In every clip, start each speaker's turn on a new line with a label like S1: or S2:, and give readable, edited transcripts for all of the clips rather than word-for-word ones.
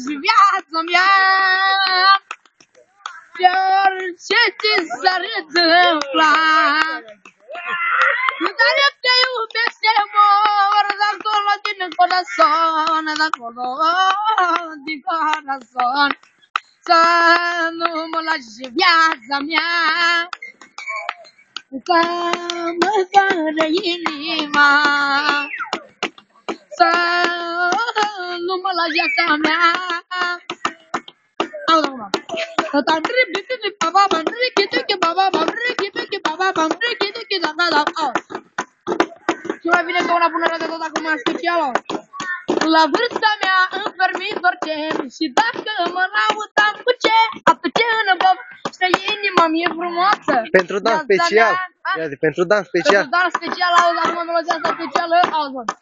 S1: și viața mea. Și orice ți s-ar întâmpla, dar eu te iubesc de mor, de acolo din corazon, de acolo din corazon. Să nu mă lași viața mea, să mă doare inima. Să nu mă lași viața mea. Și mai vine ca una bună de tot acum specială. La vârsta mea îmi permit orice, și dacă mă lautam cu ce, atunci înăbăv și inima mi-e frumoasă.
S2: Pentru dans special. Pentru dans special.
S1: Pentru dans special, auzi acum melozia asta specială, auzi.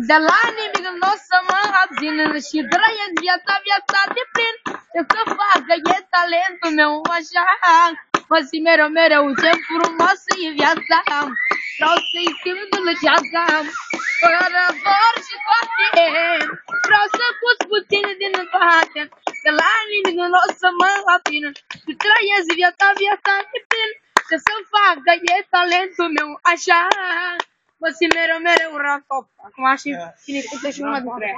S1: De la nimic nu o să mă abțin și trăiesc viața de plin. Ce să facă, e talentul meu așa. Mă simt mereu ce frumoasă e viața. Vreau să-i simt dulceața, fără dor și toate. Vreau să pus puțin din toate. De la nimic nu o să mă abțin și trăiesc viața de plin. Ce să facă, e talentul meu așa. Mă simt mereu raptop. Acum și cine și una dintre ea.